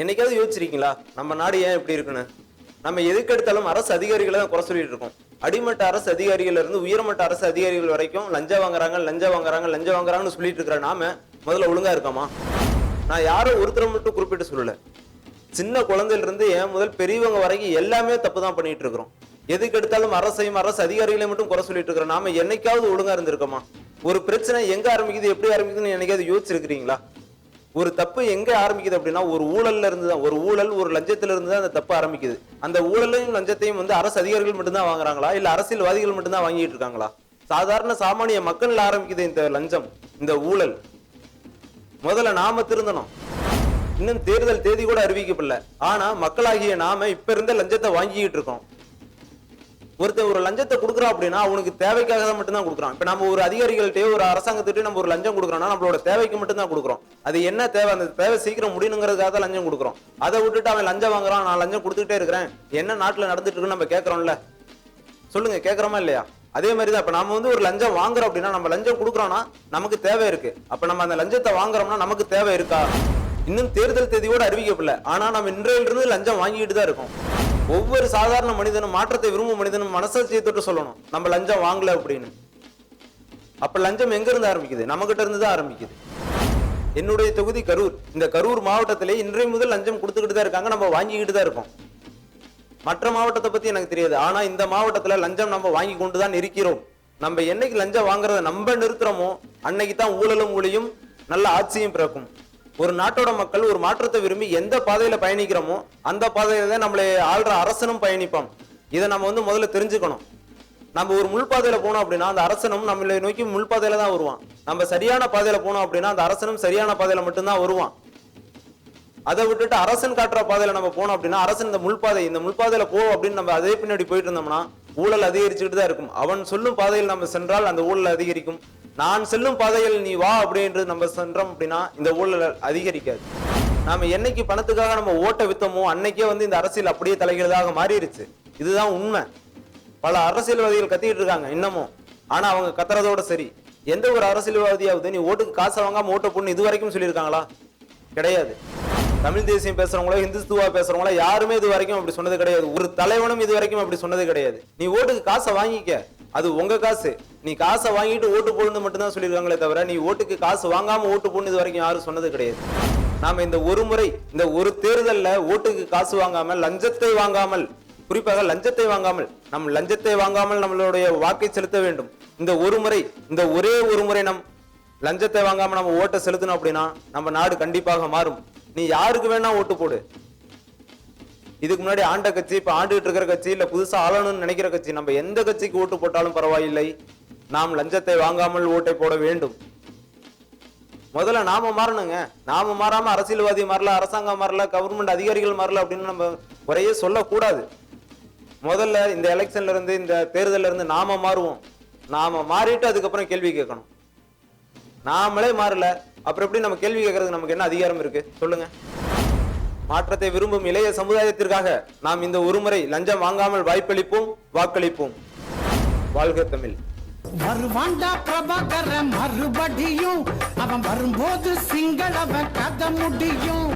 என்னைக்காவது யோசிச்சிருக்கீங்களா நம்ம நாடு ஏன் இப்படி இருக்குன்னு? நம்ம எதுக்கு எடுத்தாலும் அரசு அதிகாரிகளை தான் குறை சொல்லிட்டு இருக்கோம். அடிமட்ட அரசு அதிகாரிகள் இருந்து உயர்மட்ட அரசு அதிகாரிகள் வரைக்கும் லஞ்சம் வாங்குறாங்கன்னு சொல்லிட்டு இருக்கிற நாம முதல்ல ஒழுங்கா இருக்கோமா? நான் யாரும் ஒருத்தரை மட்டும் குறிப்பிட்டு சொல்லல. சின்ன குழந்தையில இருந்து ஏன் முதல் பெரியவங்க வரைக்கும் எல்லாமே தப்பு தான் பண்ணிட்டு இருக்கிறோம். எதுக்கு எடுத்தாலும் அரசையும் அரசு அதிகாரிகளையும் மட்டும் குறை சொல்லிட்டு இருக்கிறோம். நாம என்னைக்காவது ஒழுங்கா இருந்திருக்கோமா? ஒரு பிரச்சனை எங்க ஆரம்பிக்குது, எப்படி ஆரம்பிக்குதுன்னு என்னைக்காவது யோசிச்சிருக்கிறீங்களா? ஒரு தப்பு எங்க ஆரம்பிக்குது அப்படின்னா ஒரு ஊழல்ல இருந்து தான். ஒரு லஞ்சத்துல இருந்து தான் அந்த தப்பு ஆரம்பிக்குது. அந்த ஊழலையும் லஞ்சத்தையும் அரசு அதிகாரிகள் மட்டும்தான் வாங்குறாங்களா, இல்ல அரசியல்வாதிகள் மட்டும்தான் வாங்கிட்டு இருக்காங்களா? சாதாரண சாமானிய மக்கள் ஆரம்பிக்குது இந்த லஞ்சம், இந்த ஊழல். முதல்ல நாம திருந்தணும். இன்னும் தேர்தல் தேதி கூட அறிவிக்கப்படல, ஆனா மக்களாகிய நாம இப்ப இருந்த லஞ்சத்தை வாங்கிட்டு இருக்கோம். ஒருத்தர் ஒரு லஞ்சத்தை கொடுக்குறோம் அப்படின்னா அவனுக்கு தேவைக்காக தான் மட்டும்தான் கொடுக்குறான். இப்ப நம்ம ஒரு அதிகாரிகள்கிட்டயோ ஒரு அரசாங்கத்திட்டயோ நம்ம ஒரு லஞ்சம் கொடுக்குறோம்னா நம்மளோட தேவைக்கு மட்டும்தான் கொடுக்குறோம். அது என்ன தேவை, அந்த தேவை சீக்கிரம் முடியணுங்கிறதுக்காக தான் லஞ்சம் கொடுக்குறோம். அதை விட்டுட்டு அவன் லஞ்சம் வாங்குறான், நான் லஞ்சம் கொடுத்துக்கிட்டே இருக்கிறேன், என்ன நாட்டுல நடந்துட்டு இருக்குன்னு நம்ம கேட்கறோம்ல. சொல்லுங்க, கேட்கறோமா இல்லையா? அதே மாதிரிதான் இப்ப நம்ம ஒரு லஞ்சம் வாங்குறோம் அப்படின்னா, நம்ம லஞ்சம் கொடுக்குறோம்னா நமக்கு தேவை இருக்கு. அப்ப நம்ம அந்த லஞ்சத்தை வாங்குறோம்னா நமக்கு தேவை இருக்கா? இன்னும் தேர்தல் தேதியோட அறிவிக்கப்படல, ஆனா நம்ம இன்றையிலிருந்து லஞ்சம் வாங்கிட்டு தான் இருக்கோம். ஒவ்வொரு சாதாரண மனிதனும், மாற்றத்தை விரும்பும் மனிதனும் மனசாட்சியை தொட்டு சொல்லணும் நம்ம லஞ்சம் வாங்கல அப்படின்னு. அப்ப லஞ்சம் எங்க இருந்து ஆரம்பிக்குது? நம்ம கிட்ட இருந்து தான் ஆரம்பிக்குது. என்னுடைய தொகுதி கரூர். இந்த கரூர் மாவட்டத்திலே இன்றைய முதல் லஞ்சம் கொடுத்துக்கிட்டு தான் இருக்காங்க, நம்ம வாங்கிக்கிட்டு தான் இருக்கோம். மற்ற மாவட்டத்தை பத்தி எனக்கு தெரியாது, ஆனா இந்த மாவட்டத்துல லஞ்சம் நம்ம வாங்கி கொண்டுதான் இருக்கிறோம். நம்ம என்னைக்கு லஞ்சம் வாங்குறத நம்ம நிறுத்துறோமோ அன்னைக்கு தான் ஊழலும் ஒளியும் நல்ல ஆட்சியும் பிறக்கும். ஒரு நாட்டோட மக்கள் ஒரு மாற்றத்தை விரும்பி எந்த பாதையில பயணிக்கிறோமோ அந்த பாதையில தான் நம்மளை ஆள்ற அரசனும் பயணிப்பான். இதை நம்ம முதல்ல தெரிஞ்சுக்கணும். நம்ம ஒரு முள்பாதையில போனோம் அப்படின்னா அந்த அரசனும் நம்மளை நோக்கி முள்பாதையில தான் வருவான். நம்ம சரியான பாதையில போனோம் அப்படின்னா அந்த அரசனும் சரியான பாதையில மட்டும்தான் வருவான். அதை விட்டுட்டு அரசன் காட்டுற பாதையில நம்ம போனோம் அப்படின்னா அரசன் இந்த முள்பாதையில போ அப்படின்னு நம்ம அதே பின்னாடி போயிட்டு இருந்தோம்னா ஊழல் அதிகரிச்சுக்கிட்டு தான் இருக்கும். அவன் சொல்லும் பாதையில் நம்ம சென்றால் அந்த ஊழல் அதிகரிக்கும். நான் செல்லும் பாதையில் நீ வா அப்படின்றது நம்ம சென்றோம் அப்படின்னா இந்த ஊழல் அதிகரிக்காது. நாம என்னைக்கு பணத்துக்காக நம்ம ஓட்ட வித்தமோ அன்னைக்கே இந்த அரசியல் அப்படியே தலைகிறதாக மாறிடுச்சு. இதுதான் உண்மை. பல அரசியல்வாதிகள் கத்திட்டு இருக்காங்க இன்னமும். ஆனா அவங்க கத்துறதோட சரி. எந்த ஒரு அரசியல்வாதியாவது நீ ஓட்டுக்கு காசை வாங்காம ஓட்ட போடணும் இது வரைக்கும் சொல்லியிருக்காங்களா? கிடையாது. தமிழ் தேசியம் பேசுறவங்களோ இந்துத்துவா பேசுறவங்களோ யாருமே இது வரைக்கும் அப்படி சொன்னது கிடையாது. ஒரு தலைவனும் இது வரைக்கும் அப்படி சொன்னது கிடையாது. நீ ஓட்டுக்கு காசை வாங்கிக்க, அது உங்க காசு, நீ காசை வாங்கிட்டு ஓட்டு போடணும்னு மட்டும்தான் சொல்லியிருக்காங்களே தவிர நீ ஓட்டுக்கு காசு வாங்காம ஓட்டு போடணும் இது வரைக்கும் யாரும் சொன்னது கிடையாது. நாம இந்த ஒரு முறை, இந்த ஒரு தேர்தல்ல ஓட்டுக்கு காசு வாங்காமல், லஞ்சத்தை வாங்காமல், குறிப்பாக லஞ்சத்தை வாங்காமல் நம்மளுடைய வாக்கை செலுத்த வேண்டும். இந்த ஒரு முறை, இந்த ஒரே ஒரு முறை நம் லஞ்சத்தை வாங்காம நம்ம ஓட்டை செலுத்தணும் அப்படின்னா நம்ம நாடு கண்டிப்பாக மாறும். நீ யாருக்கு வேணா ஓட்டு போடு. இதுக்கு முன்னாடி ஆண்ட கட்சி, இப்ப ஆண்டுகிட்டு இருக்கிற கட்சி, இல்ல புதுசா ஆளணும்னு நினைக்கிற கட்சி, நம்ம எந்த கட்சிக்கு ஓட்டு போட்டாலும் பரவாயில்லை, நாம் லஞ்சத்தை வாங்காமல் ஓட்டை போட வேண்டும். முதல்ல நாம மாறணுங்க. நாம மாறாம அரசியல்வாதி மாறல, அரசாங்கம் மாறல, கவர்மெண்ட் அதிகாரிகள் மாறல அப்படின்னு நம்ம குறையே சொல்லக்கூடாது. முதல்ல இந்த எலெக்ஷன்ல இருந்து, இந்த தேர்தல்ல இருந்து நாம மாறுவோம். நாம மாறிட்டு அதுக்கப்புறம் கேள்வி கேட்கணும். நாமளே மாறல, அப்புறம் எப்படி நம்ம கேள்வி கேட்கறதுக்கு நமக்கு என்ன அதிகாரம் இருக்கு சொல்லுங்க? மாற்றத்தை விரும்பும் இளைய சமுதாயத்திற்காக நாம் இந்த ஒருமுறை லஞ்சம் வாங்காமல் வாய்ப்பளிப்போம், வாக்களிப்போம். வாழ்க தமிழ். வருவாண்டா பிரபாகர மறுபடியும் அவன் வரும்போது சிங்களவன் கதை முடியும்.